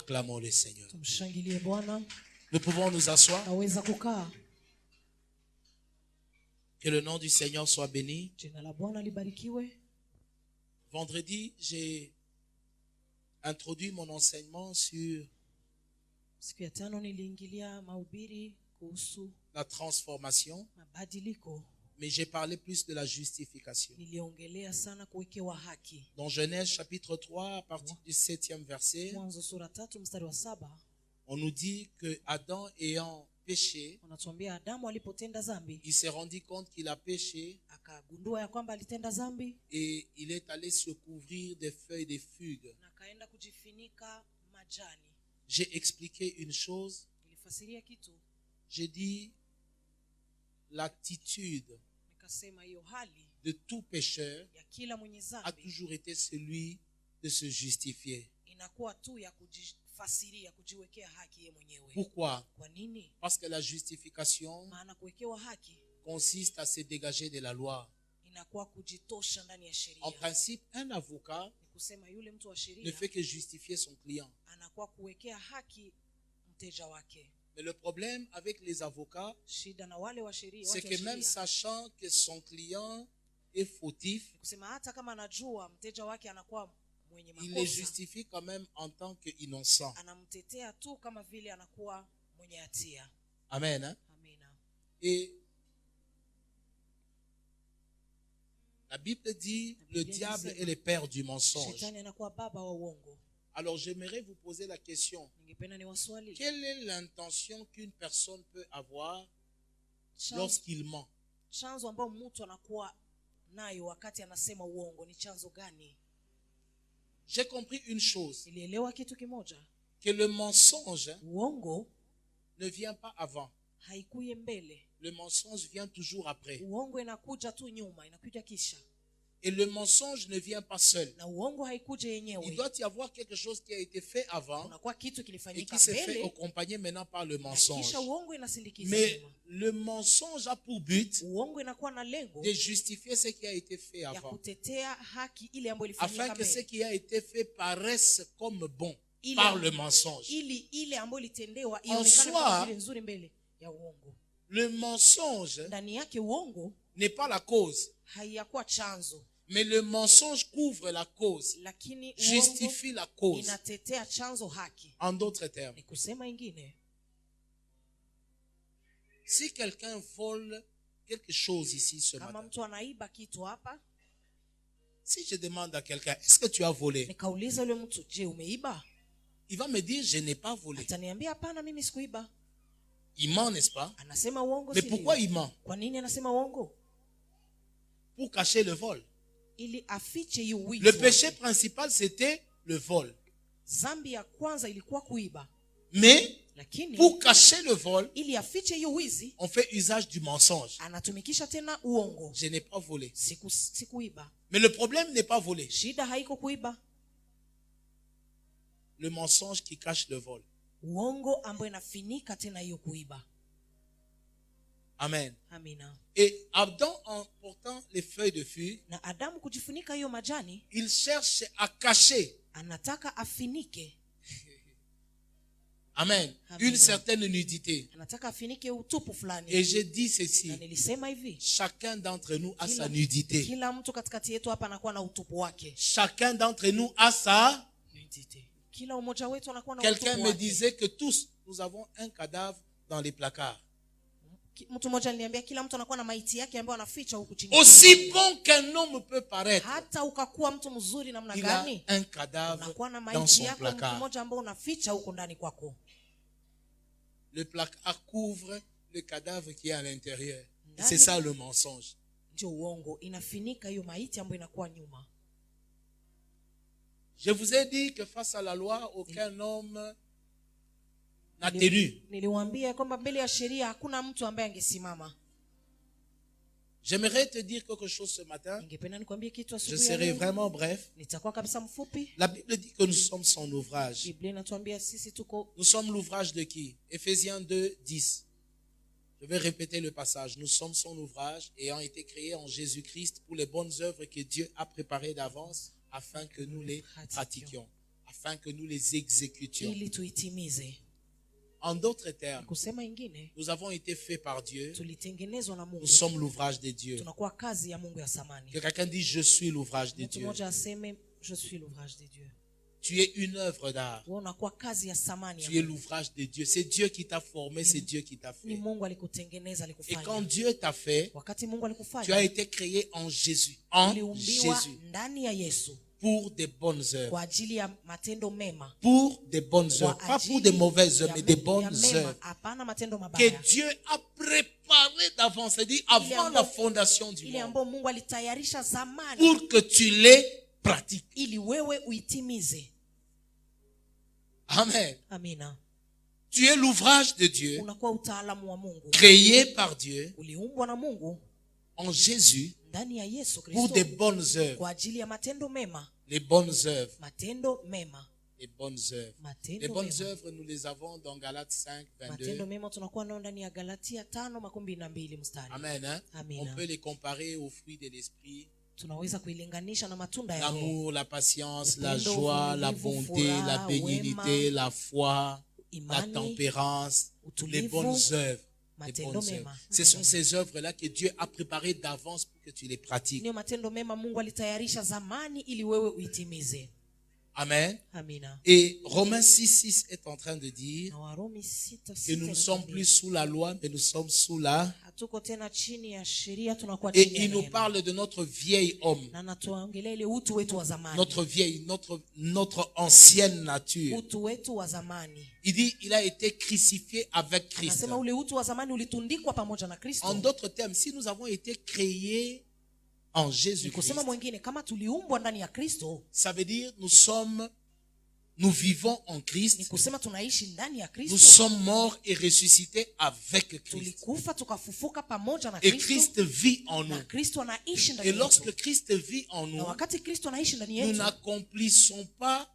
Acclamons le Seigneur. Tumshangilie Bwana. Nous pouvons nous asseoir. Naweza kukaa. Que le nom du Seigneur soit béni. Jina la Bwana libarikiwe. Vendredi, j'ai introduit mon enseignement sur Siku ya tano niliingilia mahubiri kuhusu la transformation, mabadiliko. mais j'ai parlé plus de la justification. Niliongelea sana kuwekewa haki. Dans Genèse chapitre 3, à partir du 7e verset, Mwanzo sura 3 mstari wa 7, on nous dit que Adam ayant péché, unatuambia Adamu alipotenda dhambi, il s'est rendu compte qu'il a péché akagundua ya kwamba alitenda dhambi et il est allé se couvrir des feuilles de fugue. na kaenda kujifunika majani. J'ai expliqué une chose, Nilifasiria kitu, j'ai dit l'attitude nikasema hiyo hali de tout pécheur ya kila mwenye a dhambi toujours été celui de se justifier. inakuwa tu ya kujifasiria, kujiwekea haki yeye mwenyewe. Pourquoi? Kwa nini? Parce que la justification Maana kuwekewa haki consiste à se dégager de la loi. inakuwa kujitosha ndani ya En sheria. principe, un avocat Ni kusema yule mtu wa ne sheria fait que justifier son client. anakuwa kuwekea haki mteja wake. Mais le problème avec les avocats, Shida na wale wa sheria, c'est watu wa que même sheria, sachant que son client est fautif, ni kusema hata kama anajua mteja wake anakuwa mwenye il les makosa, justifie quand même en tant qu'innocent. anamtetea tu kama vile anakuwa mwenye hatia. Amen. Hein? Amina. Et la Bible dit le diable est le père du mensonge. Shetani anakuwa baba wa uongo. Alors j'aimerais vous poser la question. Ningependa ni waswali, Quelle est l'intention qu'une personne peut avoir lorsqu'il ment? chanzo ambao mtu anakuwa nayo wakati anasema uongo ni chanzo gani? J'ai compris une chose, Nilielewa kitu kimoja, que le mensonge uongo ne vient pas avant. haikuye mbele, Le mensonge vient toujours après. uongo inakuja tu nyuma, inakuja kisha. Et le mensonge ne vient pas seul. Na uongo haikuja Il yenyewe, doit y avoir quelque chose qui a été fait avant unakuwa kitu et kilifanyika qui s'est fait mbele accompagner maintenant par le na mensonge. kisha uongo inasindikiza Mais nyuma. le mensonge a pour but Uongo inakuwa na lengo de justifier ce qui a été fait ya avant, kutetea haki ile ambayo afin ilifanyika que ce mbele, qui a été fait paraisse comme bon Ile- par le mensonge. ili ile ambayo ilitendewa En ionekane soi, kama vile nzuri mbele ya uongo. Le mensonge Ndani yake uongo n'est pas la cause, haiyakuwa chanzo, mais le mensonge couvre la cause, lakini uongo justifie la cause. inatetea chanzo haki. En d'autres termes, Ni kusema ingine, si quelqu'un vole quelque chose ici ce kama matin, mtu anaiba kitu hapa, si je demande à quelqu'un, est-ce que tu as volé? nikauliza yule mtu, je, umeiba? Il va me dire, je n'ai pas volé. Ataniambia hapana, mimi sikuiba. Il ment, n'est-ce pas? Anasema uongo. Mais si pourquoi ndio? il ment? Kwa nini anasema uongo? Pour cacher le vol. Ili afiche hiyo wizi Le wake. péché principal, c'était le vol. Zambi ya kwanza ilikuwa kuiba, Mais lakini pour cacher le vol, ili afiche hiyo wizi on fait usage du mensonge. anatumikisha tena uongo. Je n'ai pas volé. Sikuiba. Mais le problème n'est pas volé. Shida haiko kuiba, Le mensonge qui cache le vol. uongo ambayo inafinika tena hiyo kuiba. Amen. Amina. Et Adam, en portant les feuilles de fugue, Na Adamu kujifunika hiyo majani, il cherche à cacher, anataka afinike, amen, Amen. une certaine nudité. anataka afinike utupu fulani. Et je dis Na ceci, nilisema hivi, chacun d'entre nous a Kila- sa nudité. kila mtu katikati yetu hapa anakuwa na utupu wake. Chacun d'entre nous a sa nudité. Kila umoja wetu anakuwa na Quelqu'un utupu me wake. disait que tous, nous avons un cadavre dans les placards. Mtu mmoja aliniambia kila mtu anakuwa na maiti yake ambayo anaficha huku chini. Aussi bon qu'un homme peut paraître, Hata ukakuwa mtu mzuri namna il a gani, un cadavre unakuwa na dans maiti son yako mtu placard. mmoja ambao unaficha huko ndani kwako. Le placard couvre le cadavre qui est à l'intérieur. Et Ndani- c'est ça le mensonge. Ndio uongo, inafinika hiyo maiti ambayo inakuwa nyuma. Je vous ai dit que face à la loi, aucun homme n'a tenu. Niliwaambia kwamba mbele ya sheria hakuna mtu ambaye angesimama. J'aimerais te dire quelque chose ce matin. Ningependa nikwambie kitu Je asubuhi ya serai leo. vraiment bref. Nitakuwa kabisa mfupi. La Bible dit que nous sommes son ouvrage. Biblia inatuambia sisi tuko Nous sommes l'ouvrage de qui? Éphésiens 2, 10. Je vais répéter le passage. Nous sommes son ouvrage ayant été créés en Jésus-Christ pour les bonnes œuvres que Dieu a préparées d'avance afin que nous les pratiquions. afin que nous les exécutions. ili tuitimize. En d'autres termes, Kusema ingine, nous avons été faits par Dieu. tulitengenezwa na Nous Mungu. sommes l'ouvrage de Dieu. Tunakuwa kazi ya Mungu ya samani. Que quelqu'un dise, je suis l'ouvrage de Mtu Dieu. mmoja aseme, je suis l'ouvrage de Dieu. Tu es une œuvre d'art. Wewe unakuwa kazi ya samani ya Tu es Mungu. l'ouvrage de Dieu. C'est Dieu qui t'a formé, c'est Dieu qui t'a Ni fait. Mungu alikutengeneza, Et quand alikufanya. Dieu t'a fait, Wakati Mungu tu as alikufanya, été créé en Jésus. En uliumbiwa Jésus. ndani ya Yesu Pour des bonnes œuvres. kwa ajili ya matendo mema. Pour des bonnes œuvres. Kwa Pas pour ajili des mauvaises ya œuvres, mais des ya bonnes mema, œuvres. hapana matendo Que mabaya. Dieu a préparé d'avance. C'est-à-dire avant la fondation du Ile monde. ambayo Mungu alitayarisha zamani Pour que tu les pratiques. ili wewe uitimize. Amen. Amina. Tu es l'ouvrage de Dieu. Unakuwa utaalamu wa Mungu. Créé par Dieu. Uliumbwa na Mungu En Jésus. ndani ya Yesu Pour des Kristo bonnes œuvres. kwa ajili ya matendo mema. Les bonnes œuvres. Matendo mema. Les bonnes œuvres. Matendo Les bonnes mema. œuvres, nous les avons dans Galates 5, Matendo 22. mema tunakuwa nao ndani ya Galatia 5:22 mstari. Amen. Hein? Amen. On peut les comparer aux fruits de l'esprit. Tunaweza kuilinganisha na matunda ya Roho. L'amour, la patience, la Upendo, joie, la uvumilivu, bonté, la furaha, bénignité, wema, la foi, la imani, tempérance, les utulivu, bonnes œuvres. Les matendo bonnes mema. œuvres. Ce sont ces œuvres-là que Dieu a préparées d'avance pour que tu les pratiques. Niyo matendo mema Mungu alitayarisha zamani ili wewe uitimize. Amen. Amina. Et Romains 6:6 est en train de dire Na Warumi 6:6 que nous ne sommes plus sous la loi, mais nous sommes sous la... hatuko tena chini ya sheria, tunakuwa Et chini ya il nous neema. parle de notre vieil homme, Na natuongelea ile utu wetu wa zamani. notre ancienne nature. Utu wetu wa zamani. Il dit, il a été crucifié avec Christ. Anasema ule utu wa zamani ulitundikwa pamoja na En Kristo. d'autres termes, si nous avons été créés en Ni Jésus-Christ, kusema mwingine, kama tuliumbwa ndani ya Kristo, ça veut dire nous vivons en Christ, ni kusema tunaishi ndani ya nous Kristo. sommes morts et ressuscités avec Christ. Tulikufa tukafufuka pamoja na Et Kristo. Christ vit en Na nous. Kristo anaishi Et ndani lorsque yetu. Christ vit en Na nous, wakati Kristo anaishi ndani nous yetu, n'accomplissons pas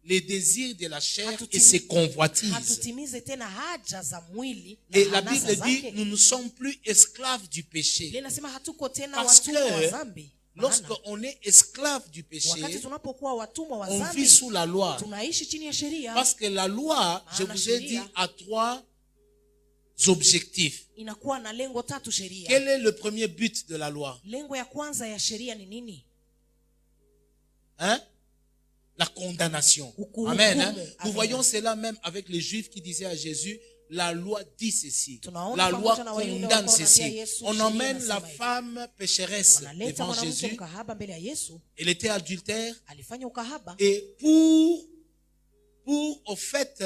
les désirs de la chair et Hatutimi- ses convoitises. hatutimize tena haja za mwili Et na la hanasa Bible dit, zake. nous ne sommes plus esclaves du Biblia péché. inasema hatuko tena Parce watumwa wa que dhambi. Maana, lorsqu'on est esclave du wakati péché, tunapokuwa watumwa wa on vit dhambi, sous la loi. tunaishi chini ya sheria. Parce que la loi, je vous ai dit, a 3 objectifs. Inakuwa na lengo tatu sheria. Quel est le premier but de la loi? Lengo ya kwanza ya sheria ni nini? Hein? La condamnation. Hukumu. Amen. Hein? Amen. Nous voyons cela même avec les Juifs qui disaient à Jésus, la loi dit ceci. Tunaona La loi pamoja na Wayahudi condamne walikuwa ceci. wanaambia Yesu, On sheria emmène la inasema hivi. femme pécheresse Wanaleta devant mwanamke Jésus. mkahaba mbele ya Yesu, Elle était adultère. alifanya ukahaba, Et pour au fait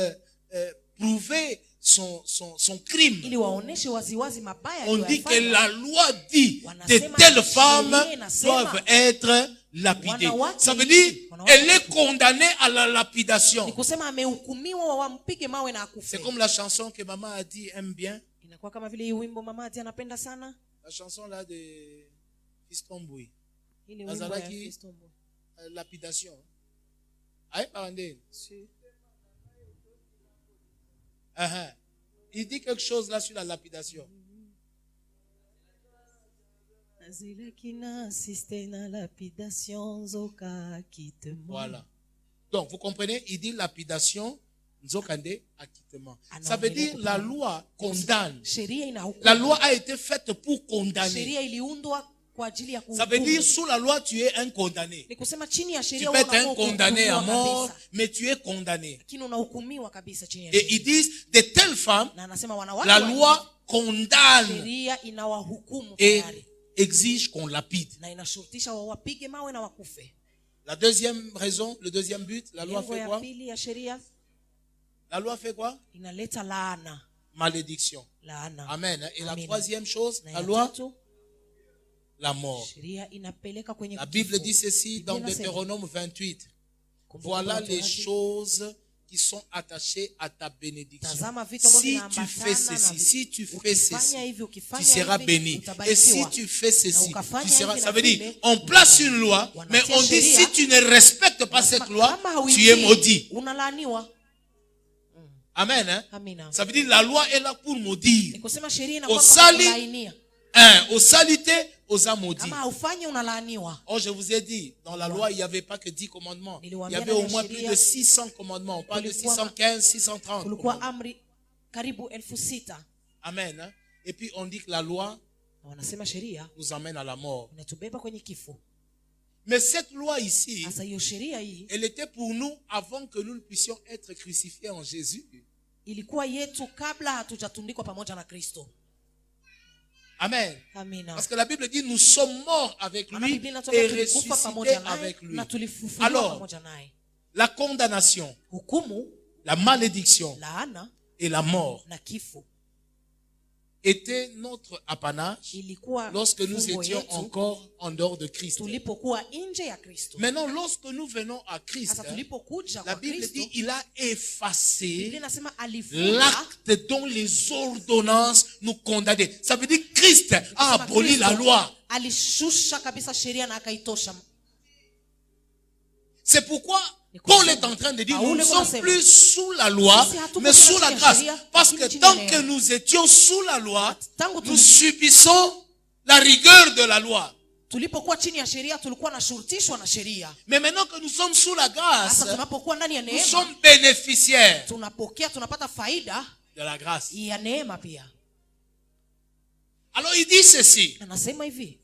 prouver son crime, ili waoneshe waziwazi mabaya on dit que aliyoyafanya. la loi dit de Wanasema telles femmes sheria inasema doivent être lapidées. wanawake Ça veut dire, wanawake elle est condamnée à la lapidation. Ni kusema amehukumiwa wampige mawe na C'est akufe. comme la chanson que maman a dit aime bien. Inakuwa kama vile hii wimbo mama ati anapenda sana, La chanson là de Fiston Bouy. ile wimbo ya Azalaki. Kristo Mungu. Lapidation. Aïe, parandé. Il dit quelque chose là sur la lapidation. Azilaki na assiste na lapidation zoka kitemo. Voilà. Donc, vous comprenez, il dit lapidation, nzokande, acquittement. Ah non, Ça veut mais dire beaucoup la plus. loi condamne. Sheria inahukumu. La loi a été faite pour condamner. Sheria iliundwa kwa ajili ya Ça veut dire, kuhukumu. sous la loi, tu es un condamné. Ni kusema chini ya Tu sheria peux être un unakuwa condamné à unahukumiwa mort, kabisa. mais tu es condamné. Lakini unahukumiwa kabisa chini ya Et sheria. ils disent, de telles femmes, Na anasema wanawake la wa- loi condamne sheria inawahukumu et tayari exige qu'on lapide. na inashurutisha wawapige mawe na wakufe. La deuxième raison, le deuxième but, la loi Lengo fait ya quoi? pili ya sheria La loi fait quoi? inaleta laana. Malédiction. Laana. Amen. Et la Amen. troisième chose, Na la ya loi, tatu, la mort. sheria inapeleka kwenye La Bible kifo. dit ceci dans Biblia inasema, Deutéronome 28. Kumbuka Voilà les Torati, choses qui sont attachées à ta bénédiction. tazama vitu ambavyo Si tu vinaambatana fais ceci, na- si tu fais ukifanya ceci, hivi, tu ukifanya seras hivi, béni. Et si utabarikiwa. tu fais ceci, Na ukafanya tu seras. hivi Ça na veut dire, vile, on place une loi, mais wanatia on dit sheria. si tu ne respectes pas cette loi, Kama tu hauitii, es maudit. unalaaniwa. Amen. Hein? Amina. Ça veut dire la loi est là pour maudire. Ni kusema sheria Au inakuwa sali- kulainia. aux salutés, aux âmes maudites. Kama haufanyi unalaaniwa. Oh, je vous ai dit, dans la loi, il n'y avait pas que 10 commandements. Il y avait au moins plus de 600 commandements. On parle de 615, 630. Kulikuwa amri karibu 6,000. Amen. Hein? Et puis on dit que la loi Wanasema sheria nous emmène à la mort. inatubeba kwenye kifo. Mais cette loi ici, Sasa hiyo sheria hii elle était pour nous avant que nous ne puissions être crucifiés en Jésus. ilikuwa yetu kabla hatujatundikwa pamoja na Kristo. Amen. Amina. Parce que la Bible dit nous sommes morts avec Maana lui Biblia inasema et tulikufa ressuscités pamoja naye avec lui. na tulifufuliwa Alors, pamoja naye. la condamnation, Hukumu, la malédiction laana et la mort na kifo était notre apanage ilikuwa lorsque nous fungo étions yetu encore en dehors de Christ. tulipokuwa nje ya Kristo. Maintenant, lorsque nous venons à Christ, Sasa tulipokuja la kwa Bible Kristo, dit il a Biblia effacé inasema alifuta l'acte dont les ordonnances nous condamnaient. Ça veut dire que Christ a aboli la Kristo loi. alishusha kabisa sheria na akaitosha. C'est pourquoi Paul est en train de dire nous ne sommes plus sous la loi, mais sous la grâce. Parce que tant que nous étions sous la loi, nous subissons la rigueur de la loi. Tulipokuwa chini ya sheria tulikuwa na shurutishwa na sheria. Mais maintenant que nous sommes sous la grâce, Sasa tunapokuwa ndani ya nous neema sommes bénéficiaires tunapokea, tunapata faida de la grâce. ya neema pia. Alors il dit ceci: Anasema hivi,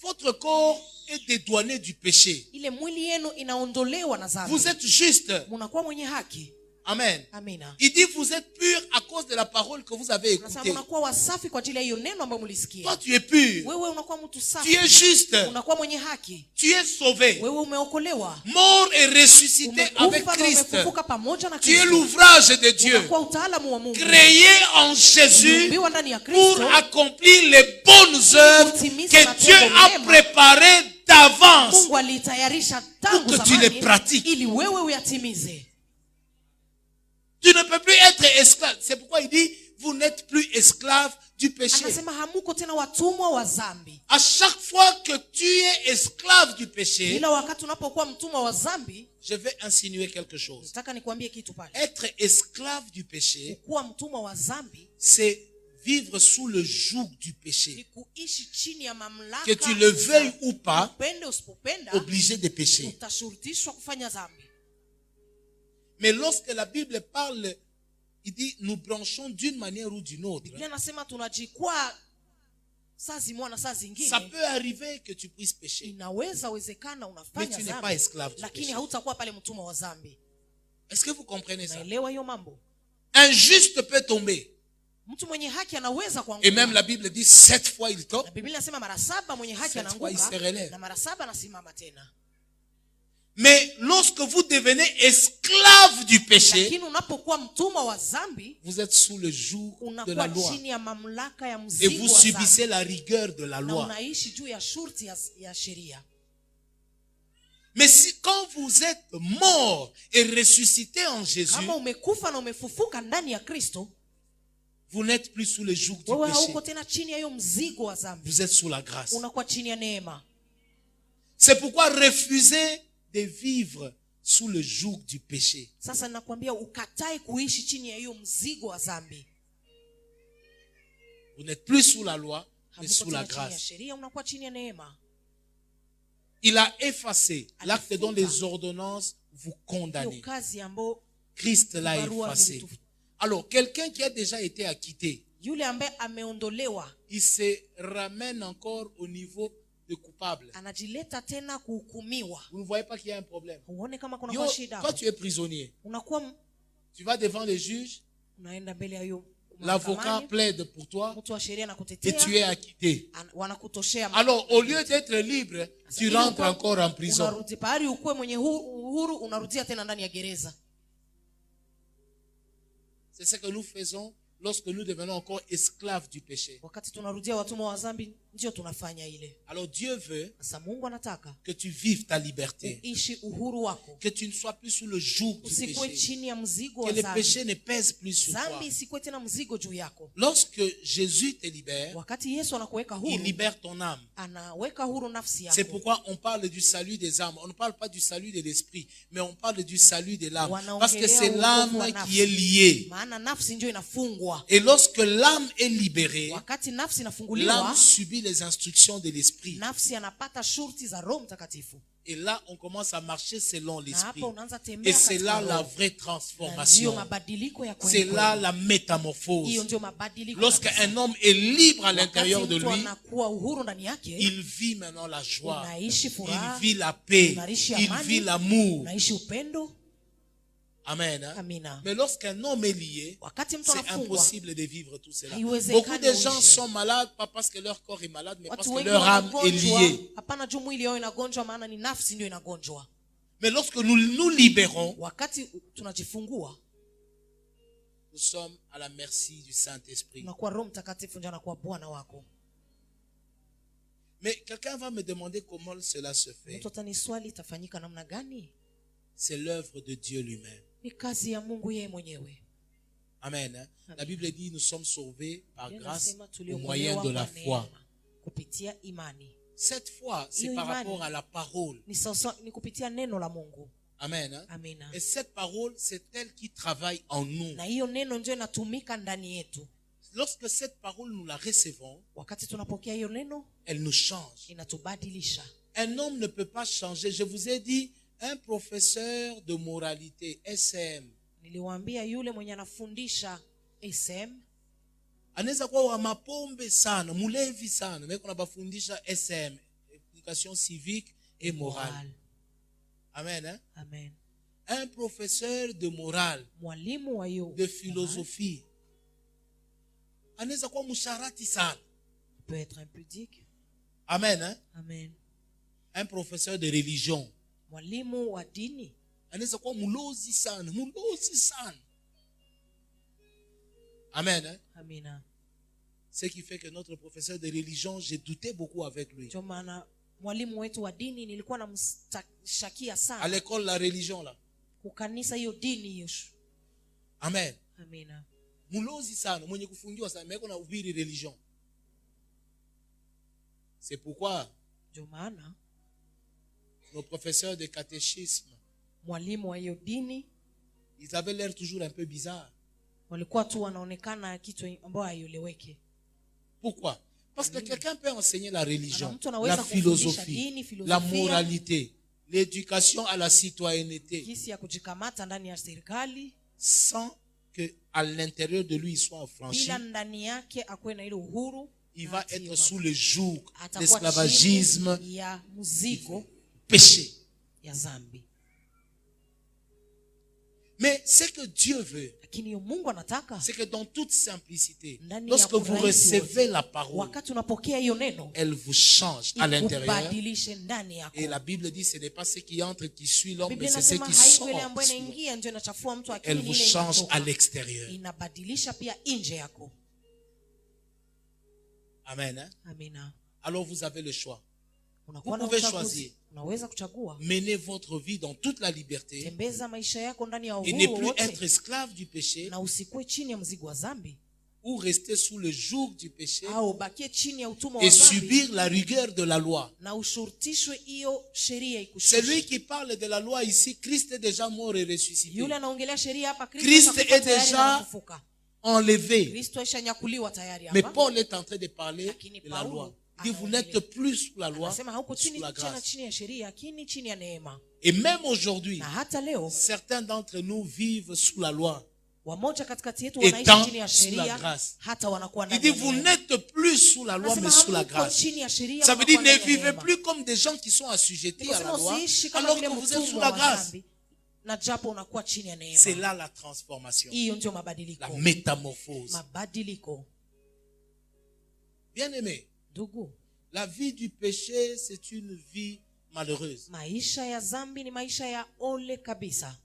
votre corps est dédouané du péché. ile mwili yenu inaondolewa na dhambi. Vous êtes juste. Munakuwa mwenye haki. Amen. Amina. Il dit vous êtes pur à cause de la parole que vous avez Anasema écoutée. munakuwa wasafi kwa ajili ya hiyo neno ambayo mlisikia. Toi tu es pur. Wewe unakuwa mtu Tu safi. es juste. Unakuwa mwenye haki. Tu es sauvé. Wewe umeokolewa. Mort et ressuscité avec Umekufa na Christ. umefufuka pamoja na Tu es Kristo. l'ouvrage de Dieu. Unakuwa utaalamu wa Mungu. Créé en Jésus Uliumbiwa ndani ya pour Kristo accomplir les bonnes œuvres que Dieu a préparées d'avance. Mungu alitayarisha tangu Pour que tu les zamani pratiques. ili wewe uyatimize. Tu ne peux plus être esclave. C'est pourquoi il dit vous n'êtes plus esclave du péché. Anasema hamuko tena watumwa wa dhambi. À chaque fois que tu es esclave du péché, Ila wakati unapokuwa mtumwa wa dhambi, je vais insinuer quelque chose. nataka nikwambie kitu pale. Être esclave du péché, Kuwa mtumwa wa dhambi c'est vivre sous le joug du ni péché. kuishi chini ya mamlaka. Que tu le veuilles ou pas, Upende usipopenda, obligé de pécher. utashurutishwa kufanya dhambi. Mais lorsque la Bible parle, il dit nous branchons d'une manière ou d'une autre. Biblia nasema tunajikwaa saa zimwa na saa zingine. Ça peut arriver que tu puisses pécher, Inaweza wezekana mais unafanya tu n'es pas dhambi, esclave du lakini péché. hautakuwa pale mtumwa wa dhambi. Est-ce que vous comprenez ça? Naelewa hiyo mambo. Un juste peut tomber. Mtu mwenye haki anaweza Et kuanguka. même la Bible dit 7 fois il tombe. Na Biblia inasema mara 7 mwenye haki Cette fois, il se anaanguka relève. na mara 7 anasimama tena. Mais lorsque vous devenez esclave du péché, Lakini unapokuwa mtumwa wa dhambi, vous êtes sous le joug de la unakuwa loi. chini ya mamlaka ya Et mzigo vous wa dhambi. subissez la rigueur de la Na loi. unaishi juu ya shurti ya sheria. Mais si quand vous êtes mort et ressuscité en Jésus, Kama umekufa na umefufuka ndani ya Kristo, vous n'êtes plus sous le joug du wewe péché. hauko tena chini ya hiyo mzigo wa dhambi. Vous êtes sous la grâce. Unakuwa chini ya neema. C'est pourquoi refuser de vivre sous le joug du péché. Sasa nakwambia ukatae kuishi chini ya hiyo mzigo wa dhambi. Vous n'êtes plus sous la loi, mais Hamuko sous la tena chini ya grâce. sheria, unakuwa chini ya neema. Il a effacé l'acte dont les ordonnances vous Hiyo condamnent. kazi ambayo Christ l'a barua effacé. vilitu- Alors, quelqu'un qui a déjà été acquitté, yule ambaye ameondolewa il se ramène encore au niveau de coupable. anajileta tena kuhukumiwa. Vous ne voyez pas qu'il y a un problème. Uone kama kuna Yo, shida toi, hapo. tu es prisonnier. Unakuwa Tu vas devant les juges, unaenda mbele ya hiyo l'avocat mahakamani, plaide pour toi mtu wa sheria et anakutetea, tu es acquitté. wanakutoshea. Alors, au lieu d'être libre, tu Ili rentres ukuwe- encore en prison. unarudi pahali ukuwe mwenye uhuru, unarudia tena ndani ya gereza. C'est ce que nous faisons lorsque nous devenons encore esclaves du péché. Wakati tunarudia watumwa wa dhambi ndio tunafanya ile. Alors Dieu veut Sasa Mungu anataka que tu vives ta liberté, uishi uhuru wako, que tu ne sois plus sous le joug du usikuwe péché, chini ya mzigo que wa le dhambi. péché ne pèse plus sur toi. Dhambi isikuwe tena mzigo juu yako. Lorsque Jésus te libère, Wakati Yesu anakuweka il huru, libère ton âme. anaweka huru nafsi C'est yako. pourquoi on parle du salut des âmes. On ne parle pas du salut de l'esprit, mais on parle du salut de l'âme. Parce que c'est l'âme qui est liée. Maana nafsi ndio inafungwa. Et lorsque l'âme est libérée, Wakati nafsi l'âme inafunguliwa, subit les instructions de l'esprit. nafsi anapata shurti za Roho Mtakatifu. Et là, on commence à marcher selon Na l'esprit. hapo unaanza Et tembea c'est là katika la Roho. vraie Na ndio transformation. mabadiliko ya C'est kweli. là la métamorphose. Hiyo ndio mabadiliko. Lorsqu'un homme est libre à l'intérieur de Wakati mtu lui, anakuwa uhuru ndani yake, il vit maintenant la joie. unaishi furaha, Il vit la paix. unaishi Il amani, vit l'amour. unaishi upendo. Amen. Hein? Amina. Mais lorsqu'un homme est lié, Wakati mtu c'est anafungwa, impossible de vivre tout cela. haiwezekani Beaucoup de gens uishi. sont malades, pas parce que leur corps est malade, mais parce watu que wengi leur âme est wanagonjwa, liée. hapana juu mwili yao inagonjwa, maana ni nafsi ndio inagonjwa. Mais lorsque nous nous libérons, Wakati tunajifungua, nous sommes à la merci du Saint-Esprit. unakuwa Roho Mtakatifu ndio anakuwa Bwana wako. Mais quelqu'un va me demander comment cela se fait. Mtu ataniswali itafanyika namna gani? C'est l'œuvre de Dieu lui-même. Ni kazi ya Mungu yeye mwenyewe. Amen. Hein? La Bible dit nous sommes sauvés par Biblia grâce inasema au tuliokolewa moyen de la kwa foi. neema, kupitia imani. Cette foi, c'est Hiyo par imani rapport à la parole. ni kupitia neno la Mungu. Amen. Hein? Amina. Et cette parole, c'est elle qui travaille en nous. Na hiyo neno ndio inatumika ndani yetu. Lorsque cette parole, nous la recevons, Wakati tunapokea hiyo neno, elle nous change. inatubadilisha. Un homme ne peut pas changer. Je vous ai dit, un professeur de moralité, SM, Niliwaambia yule mwenye anafundisha SM, anaweza kuwa wa mapombe sana, mulevi sana, mais kuna bafundisha SM, éducation civique et morale. Amen. Hein? amen. Un professeur de morale, Mwalimu wa hiyo de philosophie, anaweza kuwa musharati sana. peut être impudique. Amen. Hein? Amen. Un professeur de religion, Mwalimu wa dini anaweza kuwa mulozi sana, mulozi sana. Amen. Hein? amina. Ce qui fait que notre professeur de religion, j'ai douté beaucoup avec lui. Ndio maana mwalimu wetu wa dini nilikuwa namshakia À sana. l'école, la religion là. Kukanisa hiyo dini hiyo. Amen. Amina. Mulozi sana, mwenye kufungiwa sana, meko na ubiri religion. C'est pourquoi Ndio maana nos professeurs de catéchisme, mwalimu wa hiyo dini ils avaient l'air toujours un peu bizarre. walikuwa tu wanaonekana kitu ambayo haieleweki. Pourquoi? Parce que quelqu'un peut enseigner la religion, mtu anaweza la kufundisha philosophie, dini, la filosofia, moralité, l'éducation à la citoyenneté, kisi ya kujikamata ndani ya serikali, sans que à l'intérieur de lui il soit affranchi. bila ndani yake akuwe na ile uhuru. Il na va ati être sous le joug atakuwa d'esclavagisme, chini ya mzigo péché. ya zambi. Mais ce que Dieu veut, Lakini hiyo Mungu anataka c'est que dans toute simplicité, ndani ya lorsque vous urahisi recevez wote, la parole, wakati unapokea hiyo neno elle vous change à l'intérieur. ikubadilishe ndani yako. Et la Bible dit ce n'est pas ce qui entre qui suit l'homme, mais Biblia c'est ce inasema qui haiko ile sort. ambayo inaingia ndio inachafua mtu, Elle akili vous ile change inatoka. à l'extérieur. Inabadilisha pia nje yako. Amen. Hein? Amina. Alors vous avez le choix. Unakuwa na pouvez uchaguzi. choisir. Unaweza kuchagua. Menez votre vie dans toute la liberté Tembeza maisha yako ndani ya et ne uhuru plus wote, être esclave du péché na usikuwe chini ya mzigo wa dhambi, ou rester sous le joug du péché au bakie chini ya utumwa wa et dhambi subir la rigueur de la loi. na ushurutishwe hiyo sheria Celui ikushushe. qui parle de la loi ici, Christ est déjà mort et ressuscité, Yule anaongelea sheria hapa, Christ Kristo est tayari déjà anafufuka. enlevé. Kristo aishanyakuliwa tayari Mais hapa. Paul est en train de parler Lakini de la Paulo loi. Il dit, vous anaongelea. n'êtes plus sous la loi, Anasema hauko sous chini la tena grâce. chini ya sheria, lakini chini ya neema. Et même aujourd'hui, Na hata leo certains d'entre nous vivent sous la loi. wamoja katikati yetu Étant wanaishi chini ya sous la sheria, grâce. hata wanakuwa Il ndani dit, ya vous neema. n'êtes plus sous la loi, mais Anasema sous la hamko grâce. chini ya sheria, Ça veut mnakuwa dire, ne ndani ya vivez neema. plus comme des gens qui sont assujettis à la Nikosema loi, usiishi kama alors vile que vous êtes sous mtumwa la wa grâce. dhambi, na japo unakuwa chini ya C'est neema. là la transformation, Hiyo ndio la mabadiliko. métamorphose. Mabadiliko. Bien aimé, Ndugu, la vie du péché, c'est une vie malheureuse. maisha ya dhambi ni maisha ya ole kabisa.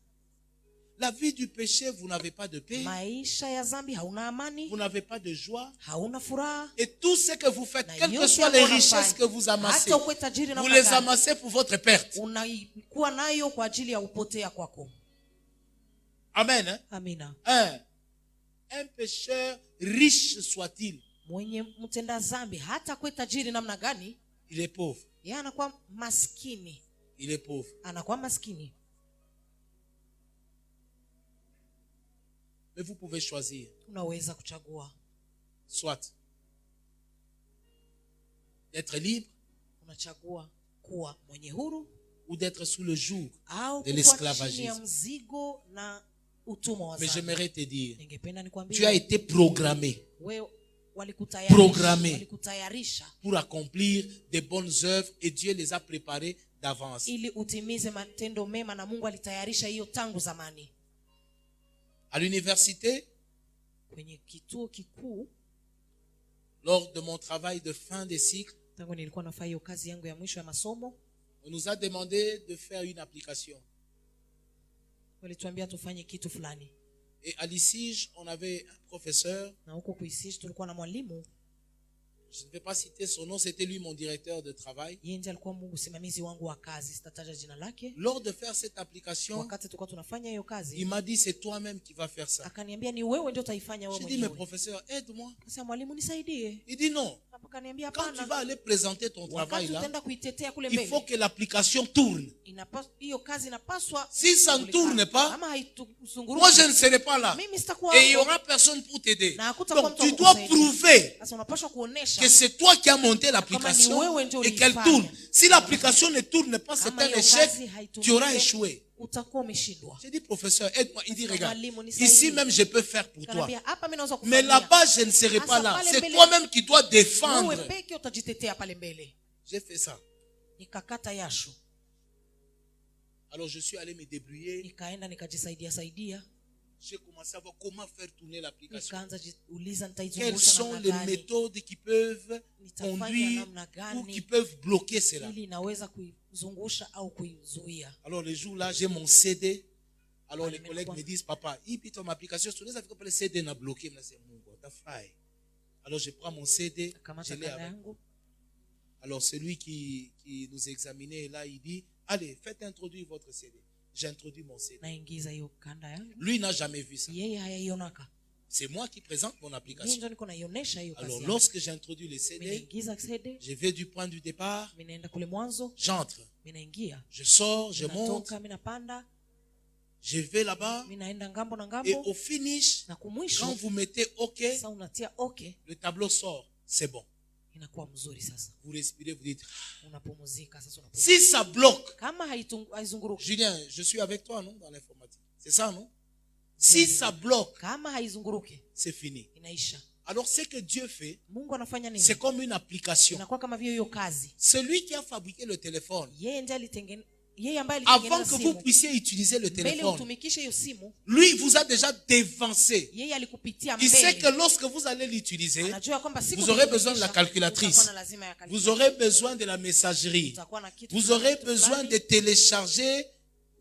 La vie du péché, vous n'avez pas de paix. maisha ya zambi hauna amani, Vous n'avez pas de joie. hauna furaha. Et tout ce que vous faites, Na quelles que yote soient les ambayo richesses unafanya, que vous amassez, hata ukwe tajiri vous namna les gani, amassez pour votre perte. unaikuwa nayo kwa ajili ya upotea kwako. Amen. Hein? Amina. Un pécheur, riche soit-il, Mwenye mtenda zambi hata kwe tajiri namna gani, il est pauvre. yeye anakuwa maskini. Il est pauvre. Anakuwa maskini. Mais vous pouvez choisir. Unaweza kuchagua. Soit d'être libre, Unachagua kuwa mwenye huru ou d'être sous le joug au de kuwa chini ya l'esclavagisme. mzigo na utumwa wa Mais zambi. j'aimerais te dire, Ningependa nikwambie, tu as été programmé wewe Programmé. walikutayarisha pour accomplir des bonnes œuvres et Dieu les a préparées d'avance. ili utimize matendo mema, na Mungu alitayarisha hiyo tangu zamani. À l'université, Kwenye kituo kikuu, lors de mon travail de fin de cycle, tangu nilikuwa nafanya hiyo kazi yangu ya mwisho ya masomo, on nous a demandé de faire une application. walituambia tufanye kitu fulani, Et à l'ICIJ, on avait un professeur, na huko kuisishi tulikuwa na mwalimu. je ne vais pas citer son nom, c'était lui mon directeur de travail. Yeye ndiye alikuwa msimamizi wangu wa kazi, sitataja jina lake. Lors de faire cette application, Wakati tulikuwa tunafanya hiyo il kazi, m'a dit, c'est toi-même qui vas faire ça. akaniambia ni wewe ndio utaifanya wewe J'ai dit, mais mwenyewe. professeur, aide-moi. Sasa mwalimu, nisaidie. Il dit non. Akaniambia Quand tu vas hapana, aller présenter ton travail wakati là, utaenda kuitetea kule il faut mbele, que l'application tourne. hiyo kazi inapaswa. Si ça ne tourne pas, Kama moi haituzunguruki, je ne serai pas là. mimi sitakuwa Et il n'y hapo. aura personne pour t'aider. Na hakutakuwa Donc mtu tu wa dois kukusaidia. prouver Sasa unapaswa kuonesha que c'est toi qui as monté l'application Kama ni wewe ndio et qu'elle ulifanya. tourne. Si l'application ne tourne pas, c'est kama un hiyo échec, kazi haitumike, tu auras échoué. utakuwa umeshindwa. J'ai dit, professeur, aide-moi. Il dit, regarde, Mwalimu, nisaidie. ici même je peux faire pour toi. Akaniambia hapa mimi naweza Mais kufanya. là-bas, je ne serai pas Hasa là. pale C'est mbele, toi-même qui dois défendre. wewe peke utajitetea pale mbele. J'ai fait ça. Nikakata yasho, Alors je suis allé me débrouiller. nikaenda nikajisaidia. J'ai commencé à voir comment faire tourner l'application. Nikaanza jiuliza Quelles nitaizungusha sont namna les gani, méthodes qui peuvent nitafanya conduire namna ou qui gani peuvent bloquer cela. ili inaweza kuizungusha au kuizuia. Alors le jour là, j'ai mon CD. Alors Ah, les mais collègues quoi? me disent, papa, il pite ton application, tu les as vu que le CD n'a bloqué. Mais c'est mon gars, t'as failli. Alors je prends mon CD, je Akamata l'ai kanda avec. yangu, Alors celui qui nous examinait là, il dit, allez, faites introduire votre CD. J'introduis mon CD. naingiza hiyo kanda yangu. Lui n'a jamais vu ça. Yeye hayaionaka, C'est moi qui présente mon mimi application. ndio niko naionesha hiyo kazi Alors yangu. lorsque j'introduis le Mimi CD, naingiza CD, je vais du point du départ, mimi naenda kule mwanzo, j'entre, mimi naingia, je sors, je monte, natoka, mimi napanda, je vais là-bas mimi naenda ngambo na et ngambo, au finish, na quand kumwisho vous mettez OK, sasa unatia okay, le tableau sort, c'est bon. inakuwa mzuri. Sasa Vous respirez, vous dites, unapumzika. Sasa unapumzika. si ça bloque, Kama haizunguruki, Julien, je suis avec toi, non, dans l'informatique. C'est ça, non? Si ça bloque, kama haizunguruki, c'est fini. inaisha. Alors, ce que Dieu fait, Mungu anafanya nini? c'est comme une application. Inakuwa kama vile hiyo kazi. Celui qui a fabriqué le téléphone, Yeye ambaye avant alitengeneza que vous simu, puissiez utiliser le mbele téléphone, utumikishe hiyo simu, lui vous a déjà dévancé. yeye alikupitia Il sait que mbele. lorsque vous allez l'utiliser, Anajua kwamba siku vous aurez besoin de la ukitumikisha, calculatrice. utakuwa na lazima ya Vous aurez besoin de la messagerie. utakuwa na kitu Vous fulani, aurez kitu besoin fulani. de télécharger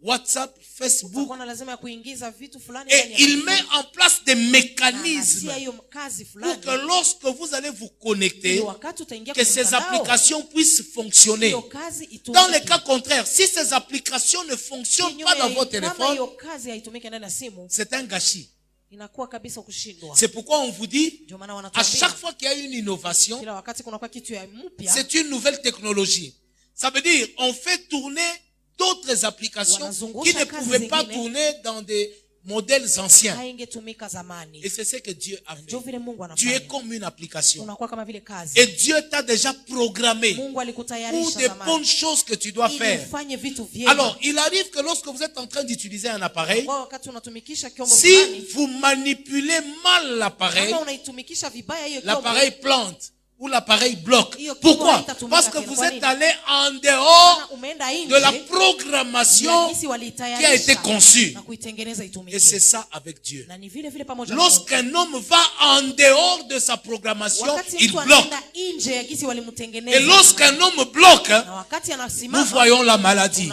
WhatsApp, Facebook. Utakuwa na lazima ya kuingiza vitu fulani Et ndani ya il simu. met en place des Na mécanismes anatia hiyo kazi pour fulani, que lorsque vous allez vous ili connecter, wakati utaingia que kwenye ces mtandao, applications puissent fonctionner. hiyo kazi Dans les itumike. cas contraires, si ces applications ne fonctionnent Kinyume pas dans ya- votre kama téléphone, hiyo kazi haitumiki ndani ya simu, c'est un gâchis. inakuwa kabisa kushindwa. C'est pourquoi on vous dit, Ndio maana à wanatuambia chaque fois qu'il y a une innovation, kila wakati kunakuwa kitu ya mpya, c'est une nouvelle technologie. Ça veut dire, on fait tourner d'autres applications Wanazungusha qui ne kazi pouvaient pas zingine. tourner dans des modèles anciens. haingetumika zamani. Et c'est ce que Dieu a Ndio fait. vile Mungu Tu es anafanya, comme une application. unakuwa kama vile kazi. Et Dieu t'a déjà programmé Mungu pour alikutayarisha des zamani bonnes choses que tu dois ili faire. ufanye vitu vyema. Alors, il arrive que lorsque vous êtes en train d'utiliser un appareil, Kwa wakati unatumikisha kyombo si fulani, vous manipulez mal l'appareil, kama unaitumikisha vibaya hiyo kyombo, l'appareil plante où l'appareil bloque. Pourquoi? Parce que vous êtes allé en dehors de la programmation qui a été conçue. Et c'est ça avec Dieu. Lorsqu'un homme va en dehors de sa programmation, il bloque. Et lorsqu'un homme bloque, nous voyons la maladie,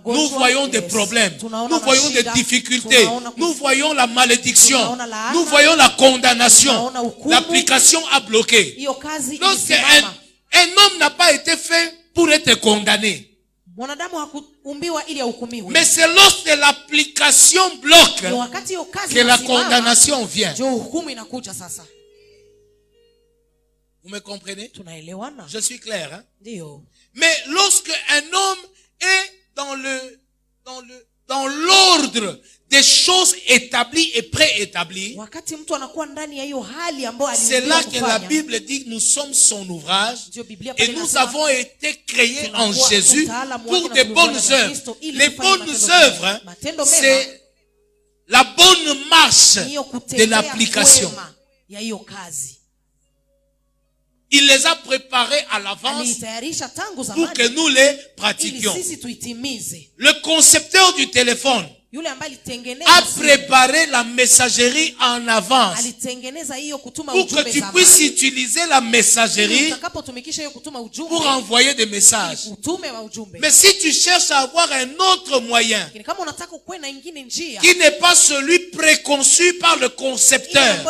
nous voyons des problèmes, nous voyons des difficultés, nous voyons la malédiction, nous voyons la condamnation. L'application a bloqué. Lorsqu'un homme n'a pas été fait pour être condamné. Mais c'est lorsque l'application bloque que la condamnation vient. Vous me comprenez? Je suis clair, hein? Mais lorsque un homme est dans l'ordre des choses établies et préétablies, c'est là que la Bible dit que nous sommes son ouvrage et nous avons été créés en Jésus pour de bonnes œuvres. Les bonnes œuvres, c'est la bonne marche de l'application. Il les a préparés à l'avance pour que nous les pratiquions. Le concepteur du téléphone a préparé la messagerie en avance pour que tu puisses utiliser la messagerie pour envoyer des messages. Mais si tu cherches à avoir un autre moyen qui n'est pas celui préconçu par le concepteur,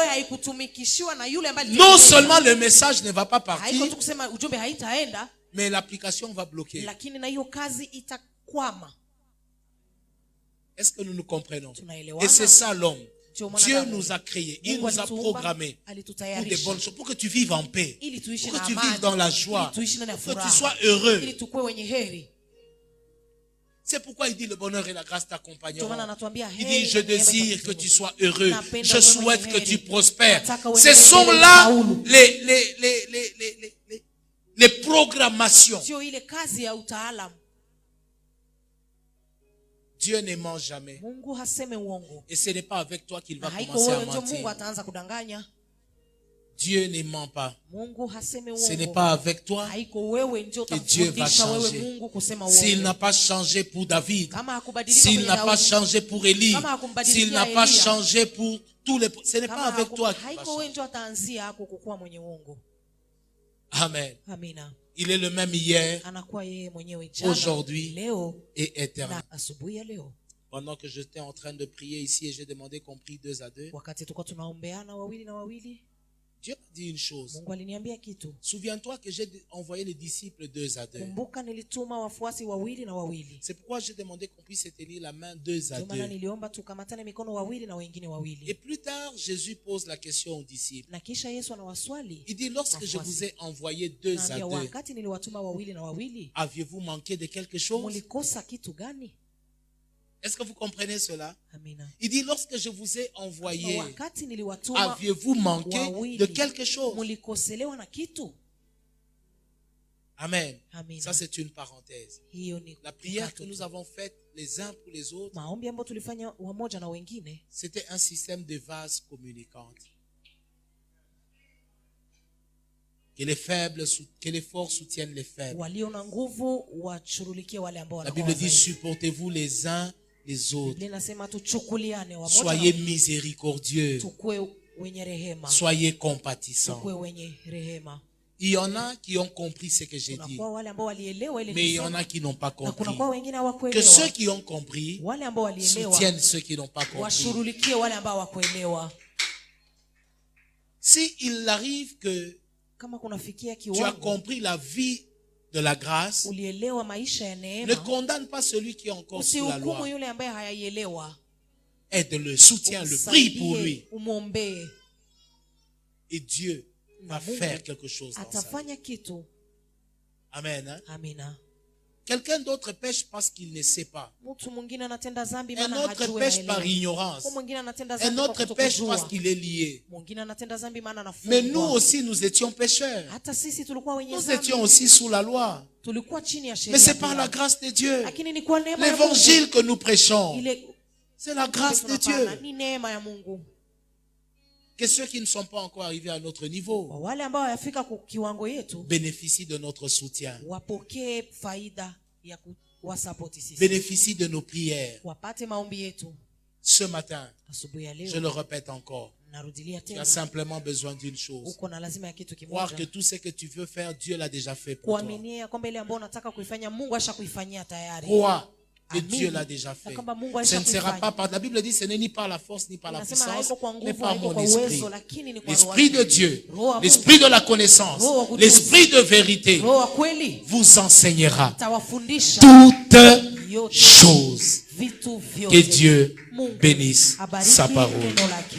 non seulement le message ne va pas partir, mais l'application va bloquer. Est-ce que nous nous comprenons? Et c'est ça l'homme. Dieu nous a créés, il nous a programmés pour des bonnes choses, pour que tu vives en paix, pour que tu vives dans la joie, pour que tu sois heureux. C'est pourquoi il dit le bonheur et la grâce t'accompagneront. Il dit je désire que tu sois heureux, je souhaite que tu prospères. Ce sont là les programmations. Dieu ne ment jamais. Et ce n'est pas avec toi qu'il va commencer à mentir. Dieu ne ment pas. Ce n'est pas avec toi que Dieu va changer. S'il n'a pas changé pour David, s'il n'a pas changé pour Élie, s'il n'a pas changé pour tous les... Ce n'est pas avec toi qu'il va changer. Amen. Il est le même hier, aujourd'hui et éternel. Pendant que j'étais en train de prier ici et j'ai demandé qu'on prie 2 à 2, Dieu m'a dit une chose. Souviens-toi que j'ai envoyé les disciples 2 à 2. C'est pourquoi j'ai demandé qu'on puisse se tenir la main 2 à 2. Et plus tard, Jésus pose la question aux disciples. Il dit, lorsque je vous ai envoyé 2 à 2, aviez-vous manqué de quelque chose? Est-ce que vous comprenez cela? Il dit, lorsque je vous ai envoyé, aviez-vous manqué de quelque chose? Amen. Ça, c'est une parenthèse. La prière que nous avons faite les uns pour les autres, c'était un système de vases communicantes. Que les faibles, que les forts soutiennent les faibles. La Bible dit, supportez-vous les uns les autres. Soyez miséricordieux. Soyez compatissants. Il y en a qui ont compris ce que j'ai dit, mais il y en a qui n'ont pas compris. Que ceux qui ont compris soutiennent ceux qui n'ont pas compris. Si il arrive que tu as compris la vie de la grâce, ne condamne pas celui qui est encore sous la loi. Aide-le, soutiens-le, prie pour lui. Et Dieu va faire quelque chose dans sa vie. Amen. Hein? Quelqu'un d'autre pêche parce qu'il ne sait pas. Un autre pêche par ignorance. Un autre pêche parce qu'il est lié. Mais nous aussi, nous étions pécheurs. Nous étions aussi sous la loi. Mais c'est par la grâce de Dieu. L'évangile que nous prêchons, c'est la grâce de Dieu. que ceux qui ne sont pas encore arrivés à notre niveau Kwa wale ambao hawafika kwa kiwango yetu bénéficient de notre soutien, wapokee faida ya kuwasapoti sisi, bénéficient de nos prières. wapate maombi yetu. Ce matin, Asubuhi ya je leo le répète encore, narudilia tu as tena, simplement besoin d'une chose. uko na lazima ya kitu Croire que kimoja, tout ce que tu veux faire, Dieu l'a déjà fait pour toi. kuaminia kwamba ile ambayo unataka kuifanya Mungu ashakuifanyia tayari. Crois que Amen. Dieu l'a déjà fait. Na kwamba Mungu Ce ne sera alishakuifanya. pas par... La Bible dit, ce n'est ni par la force, ni par la Inasema puissance, haiko kwa mais nguvu, par haiko mon kwa esprit. uwezo, lakini ni kwa roho L'esprit de wake. Dieu, Roho wa Mungu, l'esprit de la connaissance, Roho wa kujuzi, l'esprit de vérité roho wa kweli vous enseignera tawafundisha toutes yote, choses. vitu Que vyote. Dieu Mungu bénisse abariki sa parole. neno lake.